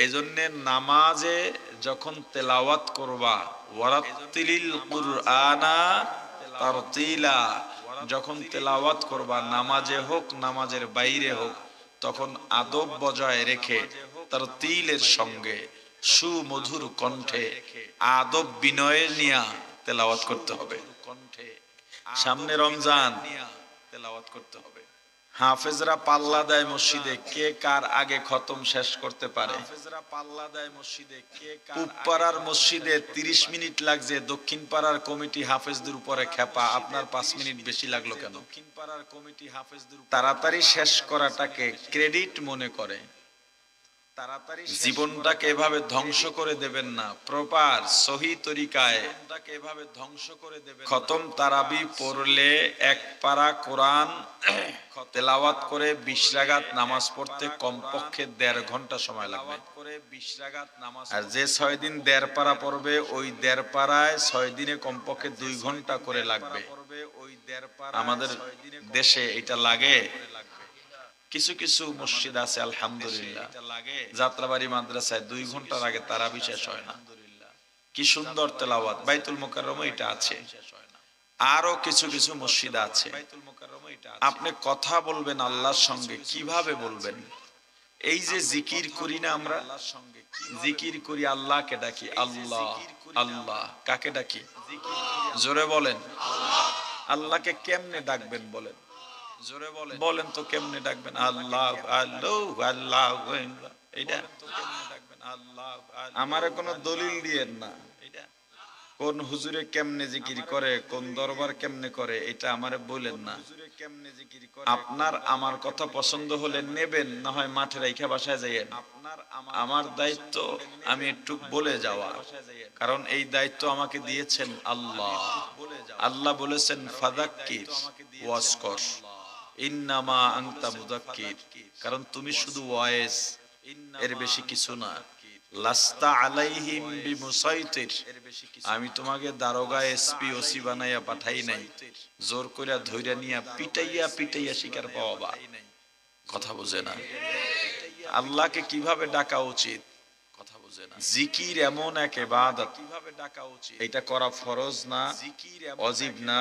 এজন্য নামাজে যখন তেলাওয়াত করবা, ওয়ারাত্তিলিল কুরআনা তারতিলা, যখন তেলাওয়াত করবা নামাজে হোক নামাজের বাইরে হোক, তখন আদব বজায় রেখে তারতিলের সঙ্গে সুমধুর কণ্ঠে আদব বিনয়ে নিয়া তেলাওয়াত করতে হবে। সামনে রমজান, তেলাওয়াত করতে হবে। হাফেজরা পাল্লা দেয় মসজিদে, কে কার আগে খতম শেষ করতে পারে। পূব পাড়ার মসজিদে 30 মিনিট লাগছে, দক্ষিণ পাড়ার কমিটি হাফেজদের উপরে খেপা, আপনার 5 মিনিট বেশি লাগলো কেন? তাড়াতাড়ি শেষ করাটাকে ক্রেডিট মনে করে। জীবনটাকে এভাবে ধ্বংস করে দেবেন না, প্রপার সহি তরিকায় খতম তারাবি পড়লে এক পারা কোরআন তেলাওয়াত করে 20 রাকাত নামাজ পড়তে কমপক্ষে 1.5 ঘন্টা সময় লাগবে। আর যে 6 দিন 1.5 পারা পড়বে, ওই 1.5 পারায় 6 দিনে কমপক্ষে 2 ঘন্টা করে লাগবে। আমাদের দেশে এটা লাগে। কিছু কিছু মসজিদ আছে আলহামদুলিল্লাহ, যাত্রাবাড়ি মাদ্রাসায় 2 ঘন্টার আগে তারাবি শেষ হয় না। কি সুন্দর তেলাওয়াত। বাইতুল মুকাররমে এটা আছে, আরো কিছু কিছু মসজিদ আছে। আপনি কথা বলবেন আল্লাহর সঙ্গে, কিভাবে বলবেন? এই যে জিকির করি না আমরা, জিকির করি আল্লাহকে ডাকি, আল্লাহ আল্লাহ। কাকে ডাকি? জোরে বলেন। আল্লাহকে কেমনে ডাকবেন বলেন? জোরে বলেন। বলেন তো কেমনে ডাকবেন? আল্লাহ আল্লাহ আল্লাহ। এইটা আমারে কোনো দলিল দিয়েন না। কোন হুজুরে কেমনে জিকির করে, কোন দরবার কেমনে করে, এটা আমারে বলেন না। আপনার আমার কথা পছন্দ হলে নেবেন, না হয় মাঠে রাইখা বাসায় যাইয়েন। আমার দায়িত্ব আমি একটু বলে যাওয়া, কারণ এই দায়িত্ব আমাকে দিয়েছেন আল্লাহ। আল্লাহ বলেছেন ফাযাক্কির ওয়াজকর ইন্নামা আনতা মুযাক্কির, কারণ তুমি শুধু ওয়াইজ, এর বেশি কিছু না। লাস্তা আলাইহিম বিমুসাইতির, আমি তোমাকে দারোগা এসপি ওসি বানাইয়া পাঠাই নাই, জোর কইরা ধইরা নিয়া পিটাইয়া পিটাইয়া শিকার পাওয়াবা। কথা বুঝে না? আল্লাহকে কিভাবে ডাকা উচিত কথা বুঝে না। জিকির এমন এক ইবাদত, কিভাবে ডাকা উচিত এটা করা ফরজ না, ওয়াজিব না,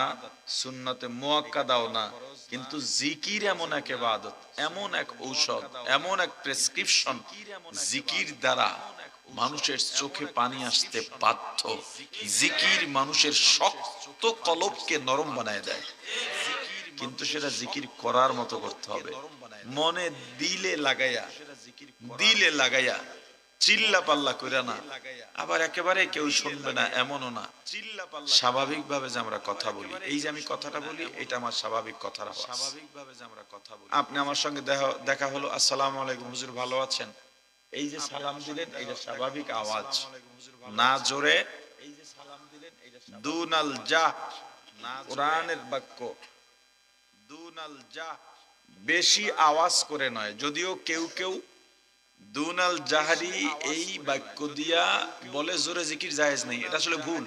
সুন্নতে মুআক্কাদাও না, কিন্তু জিকির এমন এক ইবাদত, এমন এক ঔষধ, এমন এক প্রেসক্রিপশন, জিকির দ্বারা মানুষের চোখে পানি আসতে বাধ্য। জিকির মানুষের শক্ত কলবকে নরম বানায় দেয়, কিন্তু সেটা জিকির করার মতো করতে হবে। মনে দিলে লাগাইয়া, দিলে লাগাইয়া, চিল্লা পাল্লা কইরা না, আবার একেবারে কেউ শুনবে না এমনও না। স্বাভাবিক ভাবে যে আমরা কথা বলি, এই যে আমি কথাটা বলি, এটা আমার স্বাভাবিক কথার আওয়াজ। স্বাভাবিক ভাবে যে আমরা কথা বলি, আপনি আমার সঙ্গে দেখা হলো, আসসালামু আলাইকুম হুজুর ভালো আছেন, এই যে সালাম দিলেন, এটা স্বাভাবিক আওয়াজ, না জোরে। এই যে সালাম দিলেন, এটা দুনাল জাহ, কোরআনের বাক্য, দুনাল জাহ, বেশি আওয়াজ করে নয়। যদিও কেউ কেউ দুনাল জাহরি এই বাক্য দিয়া বলে জোরে জিকির জায়েজ নেই, এটা আসলে ভুল।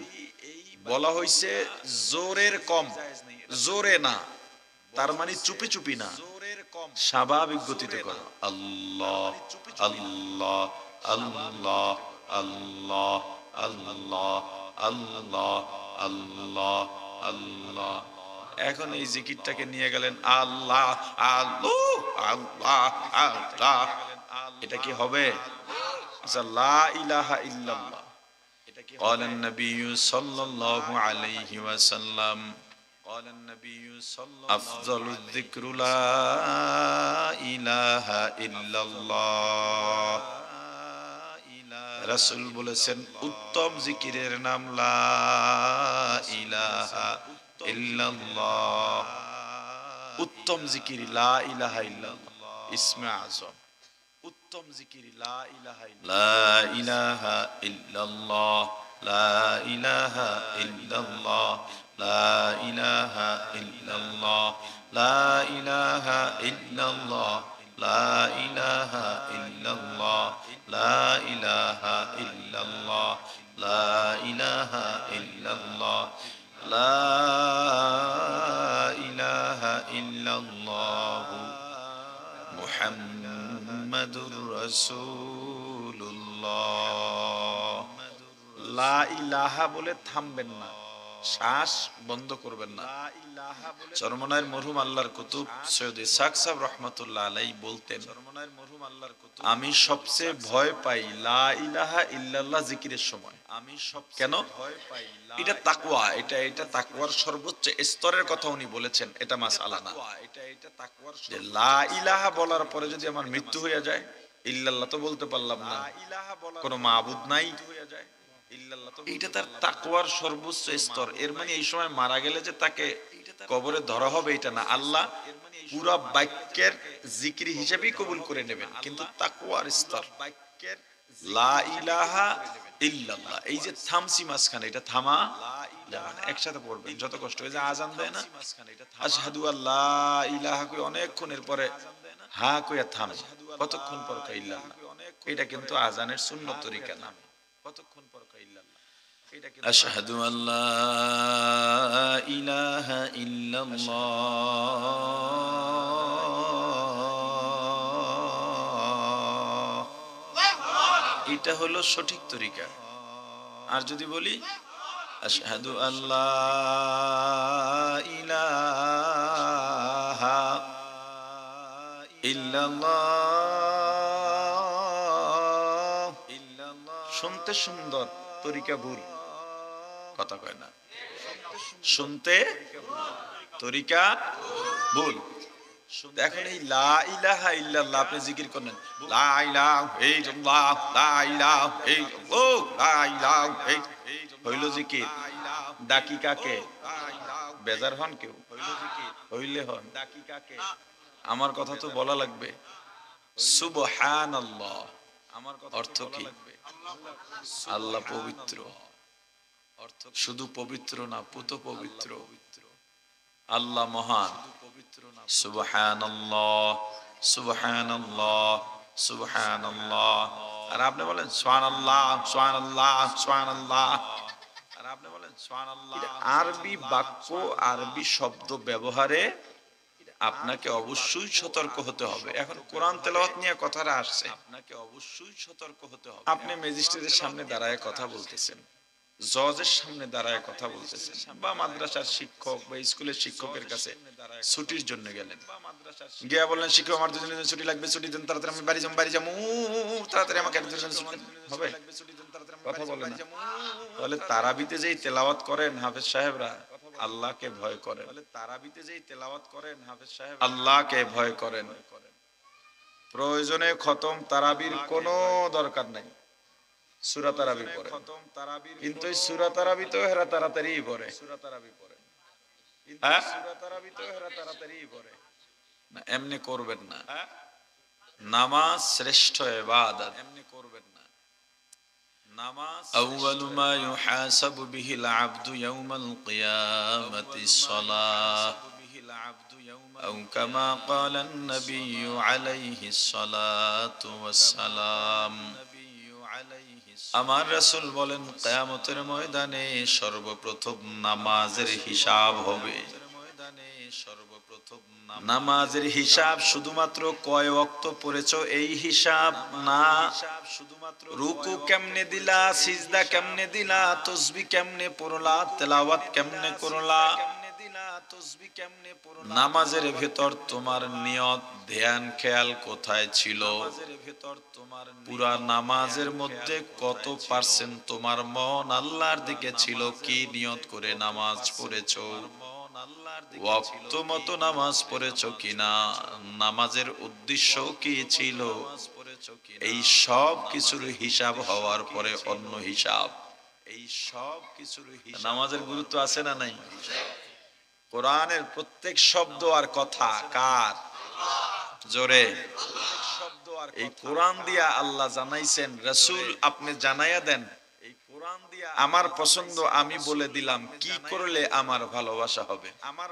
বলা হয়েছে জোরের কম, জোরে না, তার মানে চুপি চুপি না, স্বাভাবিক গতিতে করো। আল্লাহ আল্লাহ আল্লাহ আল্লাহ আল্লাহ আল্লাহ আল্লাহ আল্লাহ। এখন এই জিকিরটাকে নিয়ে গেলেন আল্লাহ আল্লাহ আল্লাহ আল্লাহ, এটা কি হবে? আচ্ছা, লা ইলাহা ইল্লাল্লাহ, এটা কি? ক্বালান নবী সাল্লাল্লাহু আলাইহি ওয়াসাল্লাম, ক্বালান নবী সাল্লাল্লাহু আফযালুয যিকরু লা ইলাহা ইল্লাল্লাহ। রাসূল বলেছেন উত্তম জিকিরের নাম লা ইলাহা ইল্লাল্লাহ। উত্তম জিকির লা ইলাহা ইল্লাল্লাহ, ইসমে আযম। উত্তম জিকির লা ইলাহা ইল্লাল্লাহ, লা ইলাহা ইল্লাল্লাহ, লা ইলাহা ইল্লাল্লাহ, লা ইলাহা ইল্লাল্লাহ, লা ইলাহা ইল্লাল্লাহ, লা ইলাহা ইল্লাল্লাহ, লা ইলাহা ইল্লাল্লাহ, লা ইলাহা ইল্লাল্লাহ মুহাম্মাদুর রাসূলুল্লাহ। লা ইলাহা বলে থামবেন না, শ্বাস বন্ধ করবেন না। চরমনায়ের মরহুম আল্লাহর কুতুব সৈয়দ ইসহাক সাহেব রাহমাতুল্লাহ আলাইহি বলতেন, আমি সবচেয়ে ভয় পাই লা ইলাহা ইল্লাল্লাহ জিকিরের সময়। কেন? এটা তাকওয়া, এটা তাকওয়ার সর্বোচ্চ স্তরের কথা উনি বলেছেন, এটা মাসআলা না। যে লা ইলাহা বলার পরে যদি আমার মৃত্যু হয়ে যায়, ইল্লাল্লাহ তো বলতে পারলাম না, কোনো মাবুদ নাই, এইটা তার তাকওয়ার সর্বোচ্চ স্তর। এর মানে এই সময় মারা গেলে যে তাকে কবরে ধরা হবে এটা না, আল্লাহ পুরা বাক্যের জিকির হিসেবেই কবুল করে নেবেন, কিন্তু তাকওয়ার স্তর। লা ইলাহা ইল্লাল্লাহ, এই যে থামসি মাঝখানে, এটা থামা যাবে না। একসাথে পড়বেন, যত কষ্ট হয়ে যায় আজান দেয় না, আশহাদু আল্লা ইলাহা কই অনেকক্ষণের পরে হা কইয়া থামে, কতক্ষণ পর কই ইল্লাল্লাহ। এটা কিন্তু আজানের সুন্নত তরিকা না। কতক্ষণ পর কই ইল্লাল্লাহ, এটা কিন্তু আশহাদু আল্লা ইলাহা ইল্লাল্লাহ, এটা হলো সঠিক তরিকা। আর যদি বলি আশহাদু আল্লা ইলাহা ইল্লাল্লাহ, শুনতে সুন্দর, তরিকা ভুল, কথা কয় না, শুনতে তরিকা ভুল। এখন এই লা ইলাহা ইল্লাল্লাহ আপনি জিকির করেন, লা ইলাহা ইল্লাল্লাহ, লা ইলাহা ইল্লাল্লাহ, লা ইলাহা হইল জিকির। ডাকি কাকে? বেজার হন কেউ? হইলে হন, ডাকি কাকে? আমার কথা তো বলা লাগবে। সুবহানাল্লাহ, আমার কথা অর্থ কি? আল্লাহ পবিত্র। অর্থ শুধু পবিত্র না, পুত পবিত্র। আল্লাহ মহান। সুবহানাল্লাহ, সুবহানাল্লাহ, সুবহানাল্লাহ। আর আপনি বলেন সুবহানাল্লাহ, সুবহানাল্লাহ, সুবহানাল্লাহ। আর আপনি বলেন সুবহানাল্লাহ। আরবি বাক্য, আরবি শব্দ ব্যবহারে আপনাকে অবশ্যই সতর্ক হতে হবে। এখন কোরআন তেলাওয়াত নিয়ে কথাটা আসছে, আপনাকে অবশ্যই সতর্ক হতে হবে। আপনি ম্যাজিস্ট্রেটের সামনে দাঁড়ায় কথা বলতেছেন, জজের সামনে দাঁড়ায় কথা বলতেছেন, বা মাদ্রাসার শিক্ষক বা স্কুলের শিক্ষকের কাছে ছুটির জন্য গেলেন, গিয়া বললেন শিক্ষক আমার দুজনের জন্য ছুটি লাগবে, ছুটি দেন তাড়াতাড়ি, আমি বাড়ি যাবো, তাড়াতাড়ি আমাকে একজনের জন্য ছুটি হবে, কথা বলে না। তাহলে তারাবিতে যেই তেলাওয়াত করেন হাফেজ সাহেবরা, আল্লাহকে ভয় করেন। তারাবিতে যেই তেলাওয়াত করেন হাফেজ সাহেব, আল্লাহকে ভয় করেন। প্রয়োজনে খতম তারাবির কোনো দরকার নাই, সূরা তারাবি পড়ে, কিন্তু এই সূরা তারাবি তো হেরা তাড়াতাড়ি পড়ে, হ্যাঁ সূরা তারাবি তো হেরা তাড়াতাড়ি পড়ে না। এমনি করবেন না, নামাজ শ্রেষ্ঠ ইবাদত, এমনি করবেন না। নামাজ আউয়ালু মা ইউহাসাবু বিহিল আবদু ইয়াউমাল কিয়ামাতিস সালাহ আও কামা ক্বালান নাবিয়্যু আলাইহিস সালাতু ওয়াস সালাম। আমার রাসূল বলেন কিয়ামতের ময়দানে সর্বপ্রথম নামাজের হিসাব হবে। নামাজের হিসাব শুধুমাত্র কয় ওয়াক্ত পড়েছো এই হিসাব না, রুকু কেমনে দিলা, সিজদা কেমনে দিলা, তাসবিহ কেমনে পড়লা, তেলাওয়াত কেমনে করলা। নামাজের ভেতর তোমার নিয়ত, ধ্যান, খেয়াল কোথায় ছিল? পুরা নামাজের মধ্যে কত পার্সেন্ট তোমার মন আল্লাহর দিকে ছিল? কি নিয়ত করে নামাজ পড়েছো? ওয়াক্ত মতো নামাজ পড়েছো কিনা? নামাজের উদ্দেশ্য কি ছিল? এই সব কিছুর হিসাব হওয়ার পরে অন্য হিসাব। এই সব কিছুর নামাজের গুরুত্ব আছে না নাই? কোরআনের প্রত্যেক শব্দ আর কথা কার? জোরে। এই কোরআন দিয়া আল্লাহ জানাইছেন, রাসূল আপনি জানাইয়া দেন, এই কোরআন দিয়া আমার পছন্দ আমি বলে দিলাম, কি করলে আমার ভালোবাসা হবে। আমার